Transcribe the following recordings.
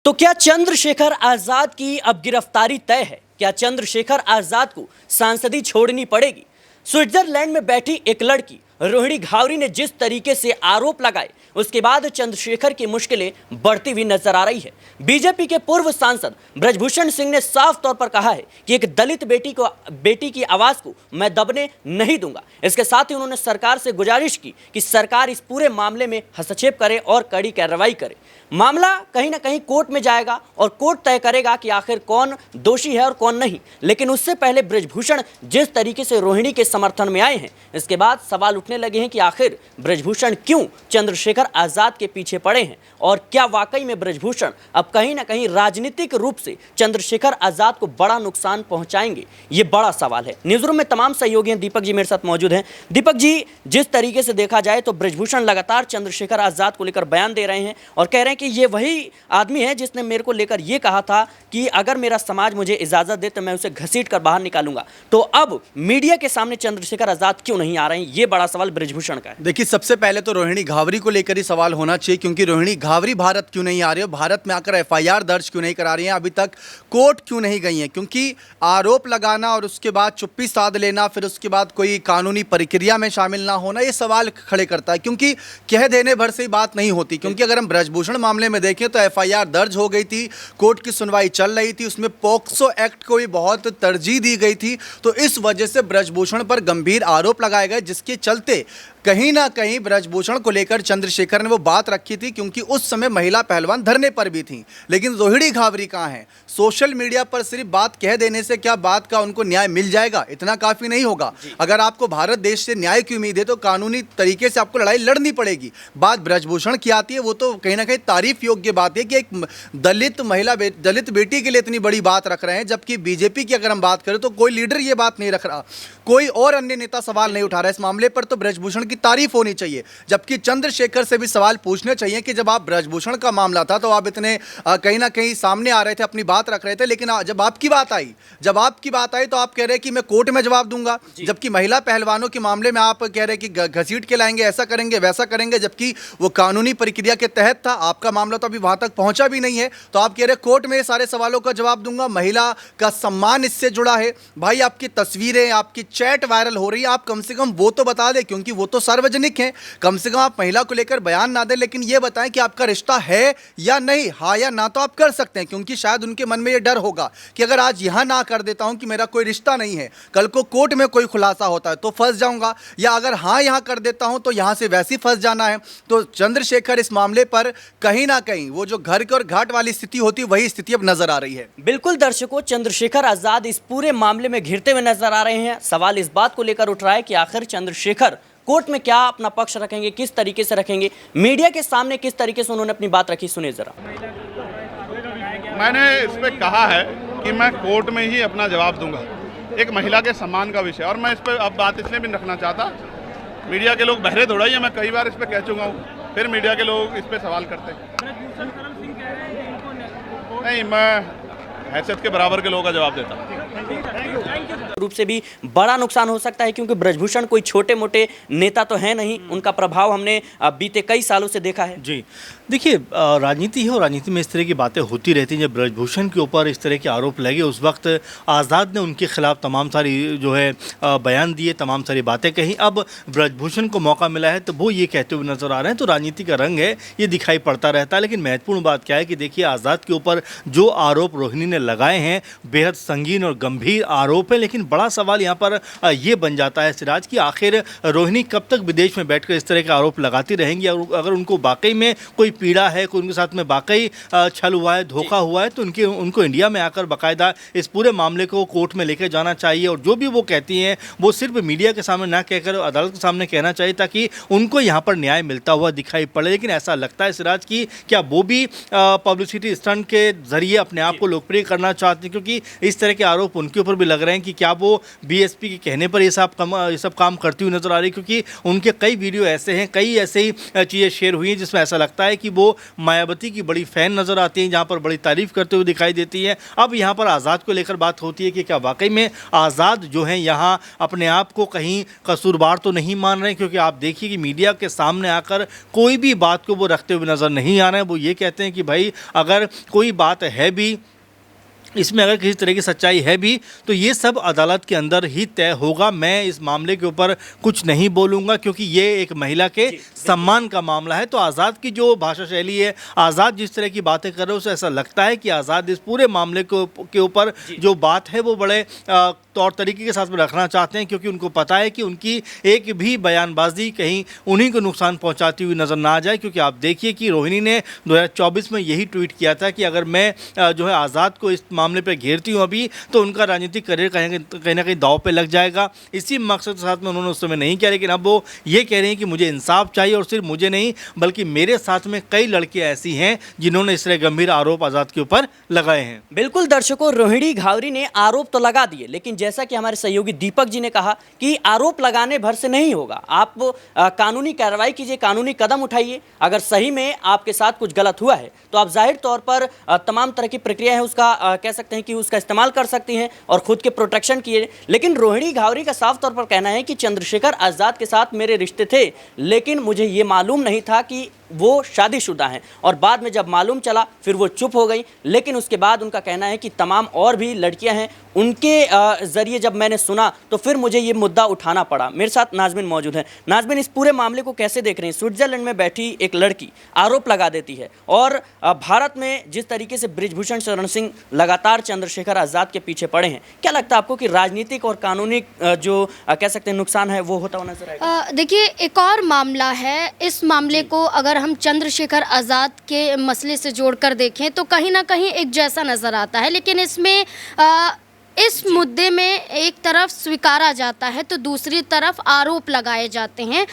तो क्या चंद्रशेखर आजाद की अब गिरफ्तारी तय है? क्या चंद्रशेखर आजाद को सांसदी छोड़नी पड़ेगी? स्विट्जरलैंड में बैठी एक लड़की रोहिणी घावरी ने जिस तरीके से आरोप लगाए, उसके बाद चंद्रशेखर की मुश्किलें बढ़ती हुई नजर आ रही है। बीजेपी के पूर्व सांसद ब्रजभूषण सिंह ने साफ तौर पर कहा है कि एक दलित बेटी की आवाज को मैं दबने नहीं दूंगा। इसके साथ ही उन्होंने सरकार से गुजारिश की कि सरकार इस पूरे मामले में हस्तक्षेप करे और कड़ी कार्रवाई करे। मामला कहीं ना कहीं कोर्ट में जाएगा और कोर्ट तय करेगा कि आखिर कौन दोषी है और कौन नहीं। लेकिन उससे पहले ब्रजभूषण जिस तरीके से रोहिणी के समर्थन में आए हैं, इसके बाद सवाल उठने लगे हैं कि आखिर ब्रजभूषण क्यों चंद्रशेखर आजाद के पीछे पड़े हैं और क्या वाकई में ब्रजभूषण अब कहीं ना कहीं राजनीतिक रूप से चंद्रशेखर आजाद को बड़ा नुकसान पहुंचाएंगे। ये बड़ा सवाल है। न्यूज़रूम में तमाम सहयोगी हैं। दीपक जी मेरे साथ मौजूद हैं। दीपक जी, जिस तरीके से देखा जाए तो ब्रजभूषण लगातार चंद्रशेखर आजाद को लेकर बयान दे रहे हैं और कह रहे हैं कि ये वही आदमी है जिसने मेरे को लेकर ये कहा था कि अगर मेरा समाज मुझे इजाजत दे तो मैं उसे घसीट कर बाहर निकालूंगा। तो अब मीडिया के सामने चंद्रशेखर आजाद क्यों नहीं आ रहे हैं? ये बड़ा सवाल ब्रजभूषण का है। देखिए, सबसे पहले तो रोहिणी घावरी को लेकर ही सवाल होना चाहिए, क्योंकि रोहिणी घावरी भारत क्यों नहीं आ रही है, भारत में आकर एफआईआर दर्ज क्यों नहीं करा रही हैं, अभी तक कोर्ट क्यों नहीं गई हैं? क्योंकि आरोप लगाना और उसके बाद चुप्पी साध लेना, फिर उसके बाद कोई कानूनी प्रक्रिया में शामिल ना होना, ये सवाल खड़े करता है। क्योंकि कह देने भर से ही बात नहीं होती। क्योंकि अगर हम ब्रजभूषण मामले में देखें तो एफआईआर दर्ज हो गई थी, कोर्ट की सुनवाई चल रही थी, उसमें पॉक्सो एक्ट को भी बहुत तरजीह दी गई थी। तो इस वजह से ब्रजभूषण पर गंभीर आरोप लगाए गए, जिसके चलते कहीं ना कहीं ब्रजभूषण को लेकर चंद्रशेखर ने वो बात रखी थी, क्योंकि उस समय महिला पहलवान धरने पर भी थी। लेकिन रोहिणी घावरी कहाँ है? सोशल मीडिया पर सिर्फ बात कह देने से क्या बात का उनको न्याय मिल जाएगा? इतना काफ़ी नहीं होगा। अगर आपको भारत देश से न्याय की उम्मीद है तो कानूनी तरीके से आपको लड़ाई लड़नी पड़ेगी। बात ब्रजभूषण की आती है, वो तो कहीं ना कहीं तारीफ योग्य बात है कि एक दलित बेटी के लिए इतनी बड़ी बात रख रहे हैं। जबकि बीजेपी की अगर हम बात करें तो कोई लीडर ये बात नहीं रख रहा, कोई और अन्य नेता सवाल नहीं उठा रहा। इस मामले पर तो ब्रजभूषण की तारीफ होनी चाहिए। जबकि चंद्रशेखर से भी सवाल पूछने चाहिए कि जब आप ब्रजभूषण का मामला था तो आप इतने कहीं ना कहीं सामने आ रहे थे, अपनी बात रख रहे थे। लेकिन जब आपकी बात आई तो आप कह रहे कि मैं कोर्ट में जवाब दूंगा। जबकि महिला पहलवानों के मामले में आप कह रहे कि घसीट के लाएंगे, ऐसा करेंगे वैसा करेंगे, जबकि वो कानूनी प्रक्रिया के तहत था। आपका मामला तो अभी वहां तक पहुंचा भी नहीं है, तो आप कह रहे कोर्ट में सारे सवालों का जवाब दूंगा। महिला का सम्मान इससे जुड़ा है। भाई, आपकी तस्वीरें, आपकी चैट वायरल हो रही है, आप कम से कम वो तो बता दें, क्योंकि वो तो सार्वजनिक है। कम से कम आप महिला को लेकर बयान ना दें, लेकिन ये बताएं कि आपका रिश्ता है या नहीं। हाँ या ना तो आप कर सकते हैं, क्योंकि शायद उनके मन में ये डर होगा कि अगर आज यहां ना कर देता हूं कि मेरा कोई रिश्ता नहीं है, कल को कोर्ट में कोई खुलासा होता है तो फंस जाऊंगा, या अगर हाँ यहां कर देता हूं तो यहां से वैसे ही फंस जाना है। तो चंद्रशेखर इस मामले पर कहीं ना कहीं वो जो घर के और घाट वाली स्थिति होती है, वही स्थिति अब नजर आ रही है। बिल्कुल दर्शकों, चंद्रशेखर आजाद इस पूरे मामले में घिरते हुए नजर आ रहे हैं। सवाल इस बात को लेकर उठ रहा है कि आखिर चंद्रशेखर कोर्ट में क्या अपना पक्ष रखेंगे, किस तरीके से रखेंगे, मीडिया के सामने किस तरीके से उन्होंने अपनी बात रखी, सुनिए जरा। मैंने इस पे कहा है कि मैं कोर्ट में ही अपना जवाब दूंगा। एक महिला के सम्मान का विषय, और मैं इस पर अब बात इसलिए भी रखना चाहता, मीडिया के लोग बहरे दौड़ाई है, मैं कई बार इस पे कह चुका हूँ, फिर मीडिया के लोग इस पे सवाल करते हैं। नहीं, मैं हैसियत के बराबर के लोगों का जवाब देता हूँ। रूप से भी बड़ा नुकसान हो सकता है, क्योंकि ब्रजभूषण कोई छोटे मोटे नेता तो है नहीं। उनका प्रभाव हमने बीते कई सालों से देखा है। जी देखिए, राजनीति है और राजनीति में इस तरह की बातें होती रहती हैं। जब ब्रजभूषण के ऊपर इस तरह के आरोप लगे, उस वक्त आज़ाद ने उनके खिलाफ तमाम सारी जो है बयान दिए, तमाम सारी बातें कही। अब ब्रजभूषण को मौका मिला है तो वो ये कहते हुए नजर आ रहे हैं। तो राजनीति का रंग है, ये दिखाई पड़ता रहता है। लेकिन महत्वपूर्ण बात क्या है कि देखिए, आज़ाद के ऊपर जो आरोप रोहिणी ने लगाए हैं बेहद संगीन और गंभीर आरोप है। लेकिन बड़ा सवाल यहाँ पर ये बन जाता है सिराज कि आखिर रोहिणी कब तक विदेश में बैठकर इस तरह के आरोप लगाती रहेंगी? अगर उनको वाकई में कोई पीड़ा है, कोई उनके साथ में वाकई छल हुआ है, धोखा हुआ है, तो उनको इंडिया में आकर बाकायदा इस पूरे मामले को कोर्ट में लेकर जाना चाहिए। और जो भी वो कहती हैं वो सिर्फ मीडिया के सामने ना कहकर अदालत के सामने कहना चाहिए, ताकि उनको यहाँ पर न्याय मिलता हुआ दिखाई पड़े। लेकिन ऐसा लगता है सिराज कि क्या वो भी पब्लिसिटी स्टंट के जरिए अपने आप को लोकप्रिय करना चाहती हैं? क्योंकि इस तरह के आरोप आरोप उनके ऊपर भी लग रहे हैं कि क्या वो बीएसपी के कहने पर ये सब काम करती हुई नजर आ रही है, क्योंकि उनके कई वीडियो ऐसे हैं, कई ऐसे ही चीज़ें शेयर हुई हैं जिसमें ऐसा लगता है कि वो मायावती की बड़ी फ़ैन नज़र आती हैं, जहाँ पर बड़ी तारीफ़ करते हुए दिखाई देती है। अब यहाँ पर आज़ाद को लेकर बात होती है कि क्या वाकई में आज़ाद जो हैं यहाँ अपने आप को कहीं कसूरवार तो नहीं मान रहे हैं, क्योंकि आप देखिए कि मीडिया के सामने आकर कोई भी बात को वो रखते हुए नज़र नहीं आ रहे हैं। वो ये कहते हैं कि भाई अगर कोई बात है भी, इसमें अगर किसी तरह की सच्चाई है भी, तो ये सब अदालत के अंदर ही तय होगा। मैं इस मामले के ऊपर कुछ नहीं बोलूँगा, क्योंकि ये एक महिला के सम्मान का मामला है। तो आज़ाद की जो भाषा शैली है, आज़ाद जिस तरह की बातें कर रहे हैं, उसे ऐसा लगता है कि आज़ाद इस पूरे मामले के ऊपर जो बात है वो बड़े तौर तरीके के साथ में रखना चाहते हैं, क्योंकि उनको पता है कि उनकी एक भी बयानबाजी कहीं उन्हीं को नुकसान पहुंचाती हुई नज़र ना आ जाए। क्योंकि आप देखिए कि रोहिणी ने 2024 में यही ट्वीट किया था कि अगर मैं जो है आज़ाद को इस मामले पे घेरती हूँ अभी, तो उनका राजनीतिक करियर कहीं ना कहीं दांव पे लग जाएगा। इसी मकसद के साथ में उन्होंने उस समय नहीं किया, लेकिन अब वो ये कह रहे हैं कि मुझे इंसाफ चाहिए, और सिर्फ मुझे नहीं बल्कि मेरे साथ में कई लड़कियाँ ऐसी हैं जिन्होंने इस तरह गंभीर आरोप आज़ाद के ऊपर लगाए हैं। बिल्कुल दर्शकों, रोहिणी घावरी ने आरोप तो लगा दिए, लेकिन जैसा कि हमारे सहयोगी दीपक जी ने कहा कि आरोप लगाने भर से नहीं होगा। आप कानूनी कार्रवाई कीजिए, कानूनी कदम उठाइए। अगर सही में आपके साथ कुछ गलत हुआ है तो आप जाहिर तौर पर तमाम तरह की प्रक्रिया है उसका कह सकते हैं कि उसका इस्तेमाल कर सकती हैं और खुद के प्रोटेक्शन किए। लेकिन रोहिणी घावरी का साफ तौर पर कहना है कि चंद्रशेखर आज़ाद के साथ मेरे रिश्ते थे, लेकिन मुझे ये मालूम नहीं था कि वो शादीशुदा हैं, और बाद में जब मालूम चला फिर वो चुप हो गई। लेकिन उसके बाद उनका कहना है कि तमाम और भी लड़कियां हैं, उनके ज़रिए जब मैंने सुना तो फिर मुझे ये मुद्दा उठाना पड़ा। मेरे साथ नाज़मिन मौजूद है। नाज़मिन, इस पूरे मामले को कैसे देख रहे हैं? स्विट्ज़रलैंड में बैठी एक लड़की आरोप लगा देती है, और भारत में जिस तरीके से बृजभूषण शरण सिंह लगातार चंद्रशेखर आज़ाद के पीछे पड़े हैं, क्या लगता है आपको कि राजनीतिक और कानूनी जो कह सकते हैं नुकसान है वो होता हुआ नजर आएगा? देखिए, एक और मामला है। इस मामले को अगर हम चंद्रशेखर आज़ाद के मसले से जोड़कर देखें तो कहीं ना कहीं एक जैसा नज़र आता है, लेकिन इसमें इस मुद्दे में एक तरफ स्वीकारा जाता है तो दूसरी तरफ आरोप लगाए जाते हैं।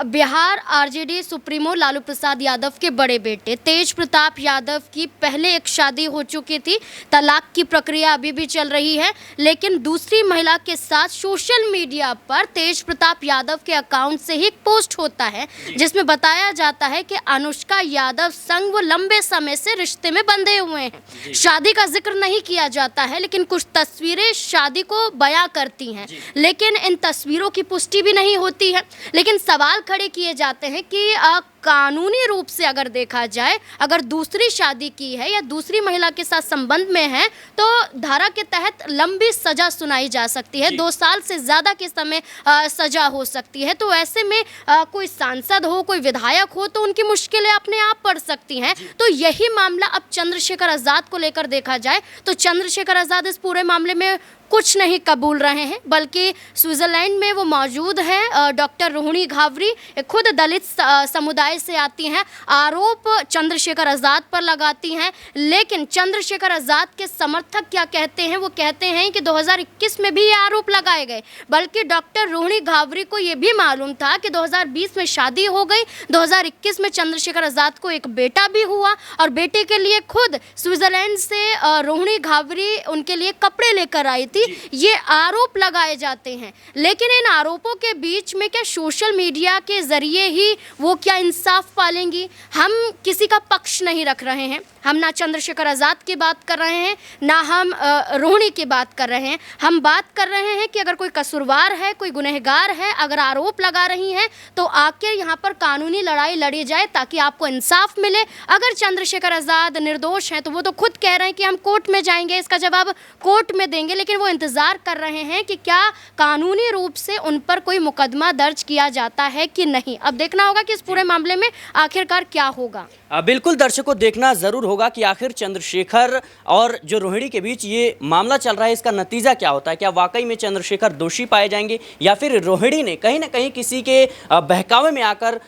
बिहार आरजेडी सुप्रीमो लालू प्रसाद यादव के बड़े बेटे तेज प्रताप यादव की पहले एक शादी हो चुकी थी, तलाक की प्रक्रिया अभी भी चल रही है, लेकिन दूसरी महिला के साथ सोशल मीडिया पर तेज प्रताप यादव के अकाउंट से ही एक पोस्ट होता है जिसमें बताया जाता है कि अनुष्का यादव संग वो लंबे समय से रिश्ते में बंधे हुए हैं। शादी का जिक्र नहीं किया जाता है, लेकिन कुछ तस्वीरें शादी को बयां करती हैं, लेकिन इन तस्वीरों की पुष्टि भी नहीं होती है। लेकिन सवाल खड़े किए जाते हैं कि कानूनी रूप से अगर देखा जाए, अगर दूसरी शादी की है या दूसरी महिला के साथ संबंध में है तो धारा के तहत लंबी सजा सुनाई जा सकती है, 2 साल से ज़्यादा के समय सजा हो सकती है। तो ऐसे में कोई सांसद हो, कोई विधायक हो, तो उनकी मुश्किलें अपने आप पड़ सकती हैं। तो यही मामला अब चंद्रशेखर आज़ाद को लेकर देखा जाए तो चंद्रशेखर आज़ाद इस पूरे मामले में कुछ नहीं कबूल रहे हैं, बल्कि स्विट्ज़रलैंड में वो मौजूद हैं। डॉक्टर रोहिणी घावरी खुद दलित समुदाय से आती हैं, आरोप चंद्रशेखर आज़ाद पर लगाती हैं, लेकिन चंद्रशेखर आज़ाद के समर्थक क्या कहते हैं? वो कहते हैं कि 2021 में भी ये आरोप लगाए गए, बल्कि डॉक्टर रोहिणी घावरी को ये भी मालूम था कि 2020 में शादी हो गई, 2021 में चंद्रशेखर आज़ाद को एक बेटा भी हुआ, और बेटे के लिए खुद स्विट्ज़रलैंड से रोहिणी घावरी उनके लिए कपड़े लेकर आई थी। ये आरोप लगाए जाते हैं, लेकिन इन आरोपों के बीच में क्या सोशल मीडिया के जरिए ही वो क्या इंसाफ पालेंगी? हम किसी का पक्ष नहीं रख रहे हैं, हम ना चंद्रशेखर आज़ाद की बात कर रहे हैं, ना हम रोहिणी की बात कर रहे हैं। हम बात कर रहे हैं कि अगर कोई कसूरवार है, कोई गुनहगार है, अगर आरोप लगा रही हैं तो आखिर यहाँ पर कानूनी लड़ाई लड़ी जाए ताकि आपको इंसाफ मिले। अगर चंद्रशेखर आज़ाद निर्दोष हैं तो वो तो खुद कह रहे हैं कि हम कोर्ट में जाएंगे, इसका जवाब कोर्ट में देंगे, लेकिन वो इंतज़ार कर रहे हैं कि क्या कानूनी रूप से उन पर कोई मुकदमा दर्ज किया जाता है कि नहीं। अब देखना होगा कि इस पूरे मामले में आखिरकार क्या होगा। बिल्कुल दर्शकों, देखना ज़रूर होगा कि आखिर चंद्रशेखर और जो रोहिणी के बीच ये मामला चल रहा है इसका नतीजा क्या होता है। क्या वाकई में चंद्रशेखर दोषी पाए जाएंगे या फिर रोहिणी ने कहीं ना कहीं किसी के बहकावे में आकर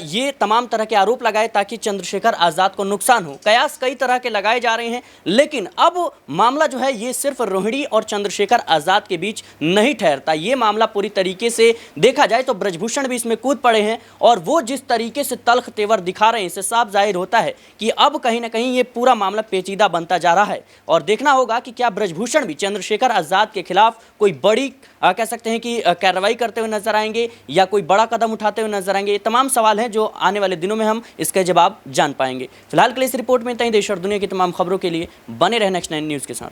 ये तमाम तरह के आरोप लगाए ताकि चंद्रशेखर आज़ाद को नुकसान हो। कयास कई तरह के लगाए जा रहे हैं, लेकिन अब मामला जो है ये सिर्फ रोहिणी और चंद्रशेखर आज़ाद के बीच नहीं ठहरता। ये मामला पूरी तरीके से देखा जाए तो ब्रजभूषण भी इसमें कूद पड़े हैं और वो जिस तरीके से तल्ख तेवर दिखा रहे हैं, इससे साफ जाहिर होता है कि अब कहीं ना कहीं ये पूरा मामला पेचीदा बनता जा रहा है और देखना होगा कि क्या ब्रजभूषण भी चंद्रशेखर आज़ाद के खिलाफ कोई बड़ी कह सकते हैं कि कार्रवाई करते हुए नजर आएंगे या कोई बड़ा कदम उठाते हुए नजर आएंगे। ये तमाम सवाल हैं जो आने वाले दिनों में हम इसके जवाब जान पाएंगे। फिलहाल के लिए इस रिपोर्ट में इतना ही। देश और दुनिया की तमाम खबरों के लिए बने रहे नेक्स्ट 9 न्यूज़ के साथ।